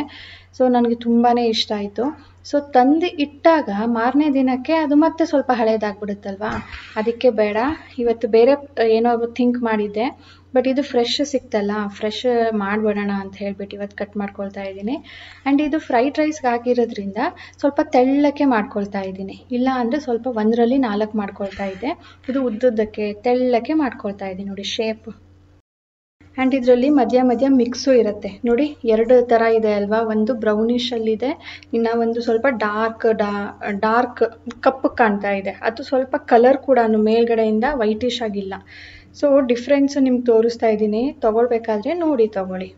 ಸೊ ನನಗೆ ತುಂಬಾ ಇಷ್ಟ ಆಯಿತು. ಸೊ ತಂದು ಇಟ್ಟಾಗ ಮಾರನೇ ದಿನಕ್ಕೆ ಅದು ಮತ್ತೆ ಸ್ವಲ್ಪ ಹಳೇದಾಗ್ಬಿಡುತ್ತಲ್ವಾ, ಅದಕ್ಕೆ ಬೇಡ, ಇವತ್ತು ಬೇರೆ ಏನೋ ಥಿಂಕ್ ಮಾಡಿದ್ದೆ, ಬಟ್ ಇದು ಫ್ರೆಶ್ ಸಿಕ್ತಲ್ಲ, ಫ್ರೆಶ್ ಮಾಡಿಬಿಡೋಣ ಅಂತ ಹೇಳ್ಬಿಟ್ಟು ಇವತ್ತು ಕಟ್ ಮಾಡ್ಕೊಳ್ತಾ ಇದ್ದೀನಿ. ಆ್ಯಂಡ್ ಇದು ಫ್ರೈಡ್ ರೈಸ್ಗೆ ಹಾಕಿರೋದ್ರಿಂದ ಸ್ವಲ್ಪ ತೆಳ್ಳಕ್ಕೆ ಮಾಡ್ಕೊಳ್ತಾ ಇದ್ದೀನಿ, ಇಲ್ಲ ಅಂದರೆ ಸ್ವಲ್ಪ 1ರಲ್ಲಿ 4 ಮಾಡ್ಕೊಳ್ತಾ ಇದ್ದೆ. ಇದು ಉದ್ದುದ್ದಕ್ಕೆ ತೆಳ್ಳಕ್ಕೆ ಮಾಡ್ಕೊಳ್ತಾ ಇದ್ದೀನಿ ನೋಡಿ ಶೇಪ್. ಆ್ಯಂಡ್ ಇದರಲ್ಲಿ ಮಧ್ಯ ಮಿಕ್ಸು ಇರುತ್ತೆ ನೋಡಿ, 2 ಥರ ಇದೆ ಅಲ್ವಾ, ಒಂದು ಬ್ರೌನಿಷಲ್ಲಿದೆ, ಇನ್ನು ಒಂದು ಸ್ವಲ್ಪ ಡಾರ್ಕ್ ಕಪ್ಪು ಕಾಣ್ತಾ ಇದೆ. ಅದು ಸ್ವಲ್ಪ ಕಲರ್ ಕೂಡ ಮೇಲ್ಗಡೆಯಿಂದ ವೈಟಿಶ್ ಆಗಿಲ್ಲ. ಸೊ ಡಿಫ್ರೆನ್ಸು ನಿಮ್ಗೆ ತೋರಿಸ್ತಾ ಇದ್ದೀನಿ, ತೊಗೊಳ್ಬೇಕಾದ್ರೆ ತಗೊಳ್ಳಿ.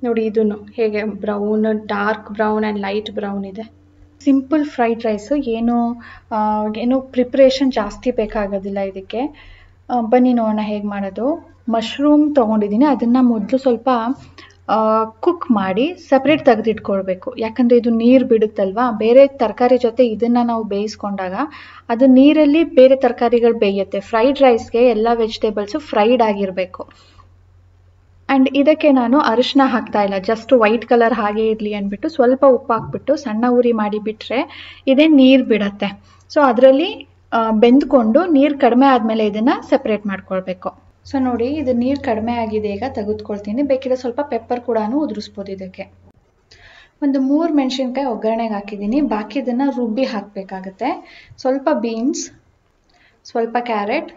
ನೋಡಿ ಇದನ್ನು ಹೇಗೆ brown, dark brown and light brown ಇದೆ. ಸಿಂಪಲ್ ಫ್ರೈಡ್ ರೈಸು, ಏನು ಪ್ರಿಪ್ರೇಷನ್ ಜಾಸ್ತಿ ಬೇಕಾಗೋದಿಲ್ಲ ಇದಕ್ಕೆ. ಬನ್ನಿ ನೋಡೋಣ ಹೇಗೆ ಮಾಡೋದು. ಮಶ್ರೂಮ್ ತೊಗೊಂಡಿದ್ದೀನಿ, ಅದನ್ನು ಮೊದಲು ಸ್ವಲ್ಪ ಕುಕ್ ಮಾಡಿ ಸಪ್ರೇಟ್ ತೆಗೆದಿಟ್ಕೊಳ್ಬೇಕು. ಯಾಕಂದರೆ ಇದು ನೀರು ಬಿಡುತ್ತಲ್ವಾ, ಬೇರೆ ತರಕಾರಿ ಜೊತೆ ಇದನ್ನು ನಾವು ಬೇಯಿಸ್ಕೊಂಡಾಗ ಅದು ನೀರಲ್ಲಿ ಬೇರೆ ತರಕಾರಿಗಳು ಬೇಯುತ್ತೆ. ಫ್ರೈಡ್ ರೈಸ್ಗೆ ಎಲ್ಲ ವೆಜಿಟೇಬಲ್ಸು ಫ್ರೈಡ್ ಆಗಿರಬೇಕು. ಆ್ಯಂಡ್ ಇದಕ್ಕೆ ನಾನು ಅರಿಶಿನ ಹಾಕ್ತಾ ಇಲ್ಲ, ಜಸ್ಟ್ ವೈಟ್ ಕಲರ್ ಹಾಗೆ ಇರಲಿ ಅಂದ್ಬಿಟ್ಟು ಸ್ವಲ್ಪ ಉಪ್ಪು ಹಾಕ್ಬಿಟ್ಟು ಸಣ್ಣ ಉರಿ ಮಾಡಿ ಬಿಟ್ಟರೆ ಇದೇ ನೀರು ಬಿಡತ್ತೆ. ಸೊ ಅದರಲ್ಲಿ ಬೆಂದ್ಕೊಂಡು ನೀರು ಕಡಿಮೆ ಆದಮೇಲೆ ಇದನ್ನು ಸಪ್ರೇಟ್ ಮಾಡ್ಕೊಳ್ಬೇಕು. ಸೊ ನೋಡಿ, ಇದು ನೀರು ಕಡಿಮೆ ಆಗಿದೆ, ಈಗ ತೆಗೆದುಕೊಳ್ತೀನಿ. ಬೇಕಿದ್ರೆ ಸ್ವಲ್ಪ ಪೆಪ್ಪರ್ ಕೂಡ ಉದುರಿಸ್ಬೋದು ಇದಕ್ಕೆ. ಒಂದು 3 ಮೆಣಸಿನ್ಕಾಯಿ ಒಗ್ಗರಣೆಗೆ ಹಾಕಿದ್ದೀನಿ, ಬಾಕಿದನ್ನು ರುಬ್ಬಿ ಹಾಕಬೇಕಾಗತ್ತೆ. ಸ್ವಲ್ಪ ಬೀನ್ಸ್, ಸ್ವಲ್ಪ ಕ್ಯಾರೆಟ್,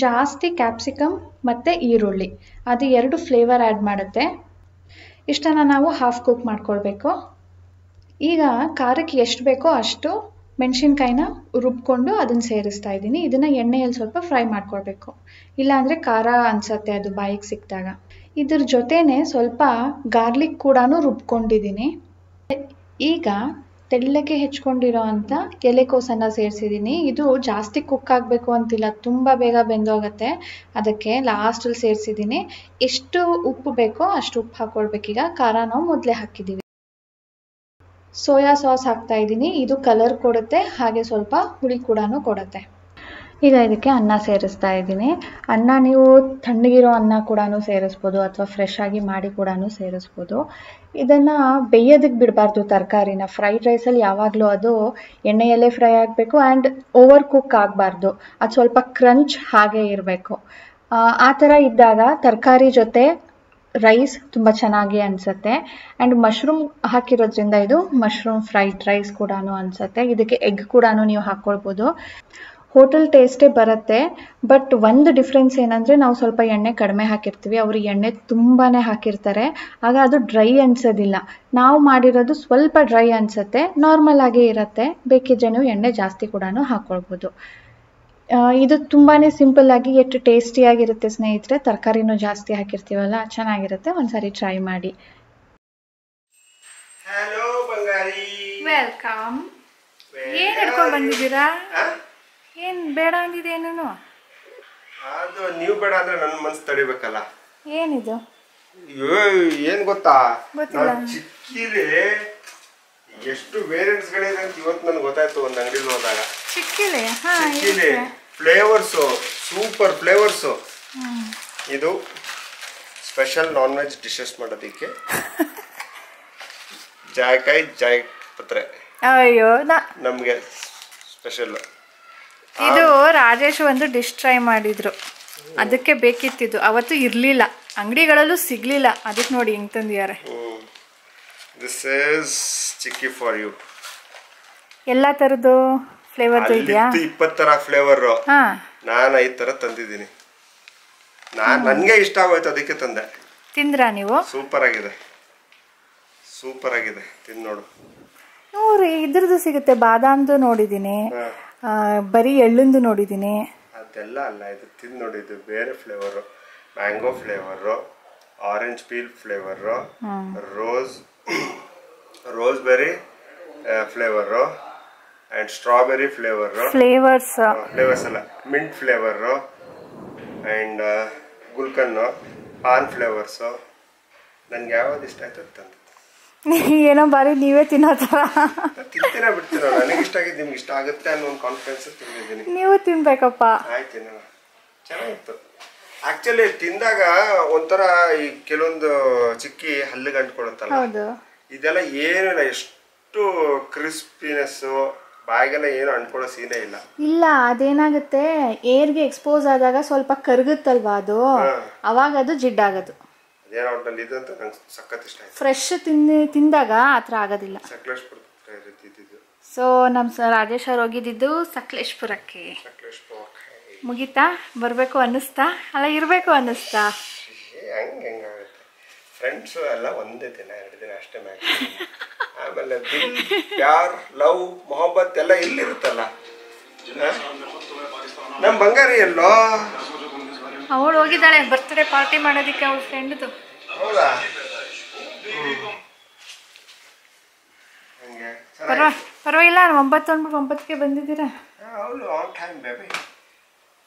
ಜಾಸ್ತಿ ಕ್ಯಾಪ್ಸಿಕಮ್ ಮತ್ತು ಈರುಳ್ಳಿ, ಅದು 2 ಫ್ಲೇವರ್ ಆ್ಯಡ್ ಮಾಡುತ್ತೆ. ಇಷ್ಟನ್ನು ನಾವು ಹಾಫ್ ಕುಕ್ ಮಾಡ್ಕೊಳ್ಬೇಕು. ಈಗ ಖಾರಕ್ಕೆ ಎಷ್ಟು ಬೇಕೋ ಅಷ್ಟು ಮೆಣಸಿನ್ಕಾಯಿನ ರುಬ್ಕೊಂಡು ಅದನ್ನು ಸೇರಿಸ್ತಾ ಇದ್ದೀನಿ. ಇದನ್ನು ಎಣ್ಣೆಯಲ್ಲಿ ಸ್ವಲ್ಪ ಫ್ರೈ ಮಾಡ್ಕೊಳ್ಬೇಕು, ಇಲ್ಲಾಂದರೆ ಖಾರ ಅನಿಸುತ್ತೆ ಅದು ಬಾಯಿಗೆ ಸಿಕ್ಕಿದಾಗ. ಇದ್ರ ಜೊತೆನೇ ಸ್ವಲ್ಪ ಗಾರ್ಲಿಕ್ ಕೂಡ ರುಬ್ಕೊಂಡಿದ್ದೀನಿ. ಈಗ ತೆಳ್ಳಗೆ ಹೆಚ್ಕೊಂಡಿರೋ ಅಂಥ ಎಲೆಕೋಸನ್ನು ಸೇರಿಸಿದ್ದೀನಿ. ಇದು ಜಾಸ್ತಿ ಕುಕ್ ಆಗಬೇಕು ಅಂತಿಲ್ಲ, ತುಂಬ ಬೇಗ ಬೆಂದೋಗುತ್ತೆ, ಅದಕ್ಕೆ ಲಾಸ್ಟಲ್ಲಿ ಸೇರಿಸಿದ್ದೀನಿ. ಎಷ್ಟು ಉಪ್ಪು ಬೇಕೋ ಅಷ್ಟು ಉಪ್ಪು ಹಾಕ್ಕೊಳ್ಬೇಕೀಗ. ಖಾರ ನಾವು ಮೊದಲೇ ಹಾಕಿದ್ದೀವಿ. ಸೋಯಾ ಸಾಸ್ ಹಾಕ್ತಾ ಇದ್ದೀನಿ. ಇದು ಕಲರ್ ಕೊಡುತ್ತೆ, ಹಾಗೆ ಸ್ವಲ್ಪ ಹುಳಿ ಕೂಡ ಕೊಡುತ್ತೆ. ಈಗ ಇದಕ್ಕೆ ಅನ್ನ ಸೇರಿಸ್ತಾ ಇದ್ದೀನಿ. ಅನ್ನ ನೀವು ತಣ್ಣಗಿರೋ ಅನ್ನ ಕೂಡ ಸೇರಿಸ್ಬೋದು, ಅಥವಾ ಫ್ರೆಶ್ ಆಗಿ ಮಾಡಿ ಕೂಡ ಸೇರಿಸ್ಬೋದು. ಇದನ್ನು ಬೇಯೋದಕ್ಕೆ ಬಿಡಬಾರ್ದು ತರಕಾರಿನ. ಫ್ರೈಡ್ ರೈಸಲ್ಲಿ ಯಾವಾಗಲೂ ಅದು ಎಣ್ಣೆಯಲ್ಲೇ ಫ್ರೈ ಆಗಬೇಕು ಆ್ಯಂಡ್ ಓವರ್ ಕುಕ್ ಆಗಬಾರ್ದು. ಅದು ಸ್ವಲ್ಪ ಕ್ರಂಚ್ ಹಾಗೆ ಇರಬೇಕು. ಆ ಥರ ಇದ್ದಾಗ ತರಕಾರಿ ಜೊತೆ ರೈಸ್ ತುಂಬ ಚೆನ್ನಾಗಿ ಅನಿಸುತ್ತೆ. ಆ್ಯಂಡ್ ಮಶ್ರೂಮ್ ಹಾಕಿರೋದ್ರಿಂದ ಇದು ಮಶ್ರೂಮ್ ಫ್ರೈಡ್ ರೈಸ್ ಕೂಡ ಅನಿಸುತ್ತೆ. ಇದಕ್ಕೆ ಎಗ್ ಕೂಡ ನೀವು ಹಾಕ್ಕೊಳ್ಬೋದು. ಹೋಟೆಲ್ ಟೇಸ್ಟೇ ಬರುತ್ತೆ. ಬಟ್ ಒಂದು ಡಿಫ್ರೆನ್ಸ್ ಏನಂದರೆ ನಾವು ಸ್ವಲ್ಪ ಎಣ್ಣೆ ಕಡಿಮೆ ಹಾಕಿರ್ತೀವಿ, ಅವರು ಎಣ್ಣೆ ತುಂಬಾ ಹಾಕಿರ್ತಾರೆ. ಆಗ ಅದು ಡ್ರೈ ಅನಿಸೋದಿಲ್ಲ. ನಾವು ಮಾಡಿರೋದು ಸ್ವಲ್ಪ ಡ್ರೈ ಅನಿಸುತ್ತೆ, ನಾರ್ಮಲ್ ಆಗೇ ಇರುತ್ತೆ. ಬೇಕಿದ್ರೆ ನೀವು ಎಣ್ಣೆ ಜಾಸ್ತಿ ಕೂಡ ಹಾಕ್ಕೊಳ್ಬೋದು. ಇದು ತುಂಬಾ ಸಿಂಪಲ್ ಆಗಿ ಎಷ್ಟು ಟೇಸ್ಟಿಯಾಗಿರುತ್ತೆ ಸ್ನೇಹಿತರೆ. ತರಕಾರಿನೂ ಜಾಸ್ತಿ ಹಾಕಿರ್ತೀವಲ್ಲ, ಚೆನ್ನಾಗಿರುತ್ತೆ. ಒಂದ್ಸಾರಿ ಟ್ರೈ ಮಾಡಿ. ಹಲೋ ಬಂಗಾರಿ, ವೆಲ್ಕಮ್. ಏನು ಹಿಡ್ಕೊಂಡು ಬಂದಿದ್ದೀರಾ? ಏನು ಬೇಡ ಅಂದಿದ್ದೇನು? ಅದು ನೀವು ಬೇಡ ಅಂದ್ರೆ ನನ್ನ ಮನಸ್ಸು ತಡಿಬೇಕಲ್ಲ. ಏನಿದು? ಏನ್ ಗೊತ್ತಾ, ಗೊತ್ತಿಲ್ಲ. ನಾನು ಚಿಕ್ಕಿಲಿ ಎಷ್ಟು ವೇರಿಯಂಟ್ಸ್ ಗಳಿದೆ ಅಂತ ಇವತ್ತು ನನಗೆ ಗೊತ್ತಾಯ್ತು ಒಂದು ಅಂಗಡಿಲಿ ಹೋದಾಗ. ಚಿಕ್ಕಿಲಿ ಫ್ಲೇವರ್ಸು, ಸೂಪರ್ ಫ್ಲೇವರ್ಸು. ಇದು ಸ್ಪೆಷಲ್ ನಾನ್ ವೆಜ್ ಡಿಶಸ್ ಮಾಡೋದಕ್ಕೆ ಜಾಯ್ಕಾಯಿ ಜಾಯ್ ಪತ್ರೆ ಅಯ್ಯೋ ನಮಗೆ ಸ್ಪೆಷಲ್. ಇದು ರಾಜೇಶ್ ಒಂದು ಡಿಶ್ ಟ್ರೈ ಮಾಡಿದ್ರು, ಅದಕ್ಕೆ ಬೇಕಿತ್ತಿದ್ದು. ಅವತ್ತು ಇರಲಿಲ್ಲ, ಅಂಗಡಿಗಳಲ್ಲೂ ಸಿಗ್ಲಿಲ್ಲ. ಅದಕ್ಕೆ ನೋಡಿ ಹೆಂಗ್ ತಂದಿದ್ದಾರೆ. This is chikki for you. ಎಲ್ಲ ಥರದ್ದು ಫ್ಲೇವರ್ದು ಇದೆಯಾ? 20 ತರ ಫ್ಲೇವರ್. ಹಾಂ, ನಾನು 5 ತರ ತಂದಿದ್ದೀನಿ. ನನಗೆ ಇಷ್ಟ ಆಗೋಯ್ತು, ಅದಕ್ಕೆ ತಂದೆ. ತಿಂದ್ರಾ ನೀವು? ಸೂಪರ್ ಆಗಿದೆ, ಸೂಪರ್ ಆಗಿದೆ. ತಿಂದು ನೋಡು. ನೋಡ್ರಿ, ಇದ್ರದ್ದು ಸಿಗುತ್ತೆ. ಬಾದಾಮ್ದು ನೋಡಿದ್ದೀನಿ, ಬರೀ ಎಳ್ಳುಂದು ನೋಡಿದ್ದೀನಿ. ಅದೆಲ್ಲ ಅಲ್ಲ, ಇದು ತಿಂದು ನೋಡಿ. ಇದು ಬೇರೆ flavour. Mango flavour, orange peel flavour, raspberry flavour and strawberry flavour. Flavours ಅಲ್ಲ, ಮಿಂಟ್ ಫ್ಲೇವರು ಆ್ಯಂಡ್ ಗುಲ್ಕನ್ನು, ಪಾನ್ ಫ್ಲೇವರ್ಸು. ನನಗೆ ಯಾವ್ದು ಇಷ್ಟ ಆಯ್ತು ತಂದು. ಏನೋ ಬಾರಿ ನೀವೇ ತಿನ್ನೋ ಥರ. ತಿಂತೇನೆ ಬಿಡ್ತೀನೋ, ನನಗೆ ಇಷ್ಟ ಆಗಿದ್ದು ನಿಮ್ಗೆ ಇಷ್ಟ ಆಗುತ್ತೆ ಅನ್ನೋ ಒಂದು ಕಾನ್ಫಿಡೆನ್ಸ್ ತಿಂದಿದ್ದೀನಿ. ನೀವು ತಿನ್ಬೇಕಪ್ಪ. ಆಯ್ತು, ಚೆನ್ನಾಗಿತ್ತು. ಆಕ್ಚುಲಿ ತಿಂದಾಗ ಒಂಥರ ಈ ಕೆಲವೊಂದು ಚಿಕ್ಕಿ ಹಲ್ಲಿಗೆ ಅಂಟ್ಕೊಳುತ್ತಲ್ಲ, ಹೌದು. ಇದೆಲ್ಲ ಏನಿಲ್ಲ, ಎಷ್ಟು ಕ್ರಿಸ್ಪಿನೆಸ್ಸು, ಬಾಯಿಗೆಲ್ಲ ಏನು ಅಂಟ್ಕೊಳ್ಳೋ ಸೀನೇ ಇಲ್ಲ. ಇಲ್ಲ, ಅದೇನಾಗುತ್ತೆ, ಏರ್ಗೆ ಎಕ್ಸ್ಪೋಸ್ ಆದಾಗ ಸ್ವಲ್ಪ ಕರಗುತ್ತಲ್ವಾ ಅದು, ಅವಾಗ ಅದು ಜಿಡ್ಡಾಗೋದು. ಅದೇನೋ ಒಟ್ಟಲ್ಲಿ ಇದು ಅಂತ ನಂಗೆ ಸಖತ್ ಇಷ್ಟ ಆಯ್ತು. ಫ್ರೆಶ್ ತಿಂದಾಗ ಆ ಥರ ಆಗೋದಿಲ್ಲ. ಸಕಲೇಶ್ಪುರ ಇದ್ದಿದ್ದು. ಸೊ ನಮ್ಮ ರಾಜೇಶ್ ಅವ್ರು ಹೋಗಿದ್ದು ಸಕಲೇಶ್ಪುರಕ್ಕೆ. ಮುಗೀತಾ? ಬರಬೇಕು ಅನ್ನಿಸ್ತಾ? ಅಲ್ಲ, ಇರಬೇಕು ಅನ್ನಿಸ್ತಾ? ಹೆಂಗಾಗುತ್ತೆ, ಫ್ರೆಂಡ್ಸು ಎಲ್ಲ ಒಂದೇ ದಿನ 2 ದಿನ ಅಷ್ಟೇ ಮ್ಯಾಕ್ಸಿಮಮ್. ಆಮೇಲೆ ದಿಲ್, ಪ್ಯಾರ್, ಲವ್, ಮೊಹಬ್ಬತ್ ಎಲ್ಲ ಇಲ್ಲಿರುತ್ತಲ್ಲ. ನಮ್ಮ ಬಂಗಾರಿ ಎಲ್ಲೋ ಅವಳು ಹೋಗಿದ್ದಾಳೆ ಬರ್ತ್ಡೇ ಪಾರ್ಟಿ ಮಾಡೋದಕ್ಕೆ ಅವಳ ಫ್ರೆಂಡ್ದು. ಹೌದಾ? ಪರವಾಗಿಲ್ಲ. 9:09ಕ್ಕೆ ಬಂದಿದ್ದೀರಾ? ಅವಳು ಆನ್ ಟೈಮ್ ಬೇಬಿ.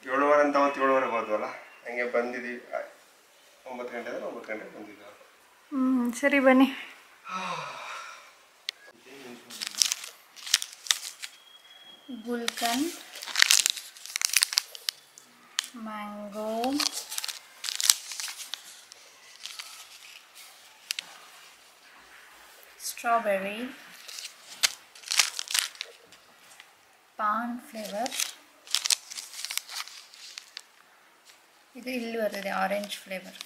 7:15 ಅಂತ 7:15 ಹೋದ್ವಲ್ಲ, ಹಂಗೆ ಬಂದಿದ್ದೀವಿ. 9 ಗಂಟೆ 9 ಗಂಟೆಗೆ ಬಂದಿದ್ದು. ಸರಿ, ಬನ್ನಿ. ಗುಲ್ಕನ್, ಮ್ಯಾಂಗೋ, ಸ್ಟ್ರಾಬೆರಿ, ಪಾನ್ ಫ್ಲೇವರ್, ಇದು ಇಲ್ಲಿ ಬರ್ತದೆ ಆರೆಂಜ್ ಫ್ಲೇವರ್.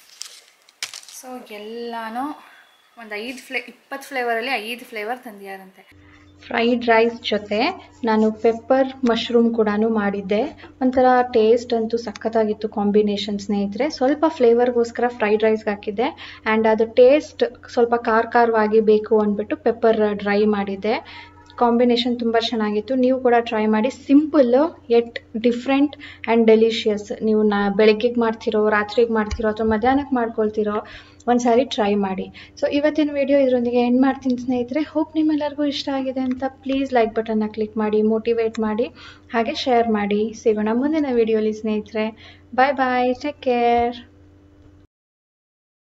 ಸೊ ಎಲ್ಲನೂ ಒಂದು 20 ಫ್ಲೇವರಲ್ಲಿ 5 ಫ್ಲೇವರ್ ತಂದಿಯಾರಂತೆ. ಫ್ರೈಡ್ ರೈಸ್ ಜೊತೆ ನಾನು ಪೆಪ್ಪರ್ ಮಶ್ರೂಮ್ ಕೂಡ ಮಾಡಿದ್ದೆ. ಒಂಥರ ಟೇಸ್ಟ್ ಅಂತೂ ಸಖತ್ತಾಗಿತ್ತು ಕಾಂಬಿನೇಷನ್ ಸ್ನೇಹಿತರೆ. ಸ್ವಲ್ಪ ಫ್ಲೇವರ್ಗೋಸ್ಕರ ಫ್ರೈಡ್ ರೈಸ್ಗೆ ಹಾಕಿದ್ದೆ, ಆ್ಯಂಡ್ ಅದು ಟೇಸ್ಟ್ ಸ್ವಲ್ಪ ಖಾರವಾಗಿ ಬೇಕು ಅಂದ್ಬಿಟ್ಟು ಪೆಪ್ಪರ್ ಡ್ರೈ ಮಾಡಿದ್ದೆ. ಕಾಂಬಿನೇಷನ್ ತುಂಬ ಚೆನ್ನಾಗಿತ್ತು. ನೀವು ಕೂಡ ಟ್ರೈ ಮಾಡಿ. Simple at different and delicious. ನೀವು ಬೆಳಗ್ಗೆಗೆ ಮಾಡ್ತಿರೋ, ರಾತ್ರಿಗೆ ಮಾಡ್ತಿರೋ, ಅಥವಾ ಮಧ್ಯಾಹ್ನಕ್ಕೆ ಮಾಡ್ಕೊಳ್ತಿರೋ, ಒಂದು ಸಾರಿ ಟ್ರೈ ಮಾಡಿ. ಸೊ ಇವತ್ತಿನ ವಿಡಿಯೋ ಇದರೊಂದಿಗೆ ಎಂಡ್ ಮಾಡ್ತೀನಿ ಸ್ನೇಹಿತರೆ. ಹೋಪ್ ನಿಮ್ಮೆಲ್ಲರಿಗೂ ಇಷ್ಟ ಆಗಿದೆ ಅಂತ. ಪ್ಲೀಸ್ ಲೈಕ್ ಬಟನ್ನ ಕ್ಲಿಕ್ ಮಾಡಿ, ಮೋಟಿವೇಟ್ ಮಾಡಿ, ಹಾಗೆ ಶೇರ್ ಮಾಡಿ. ಸಿಗೋಣ ಮುಂದಿನ ವಿಡಿಯೋಲಿ ಸ್ನೇಹಿತರೆ. ಬಾಯ್ ಬಾಯ್, ಟೇಕ್ ಕೇರ್.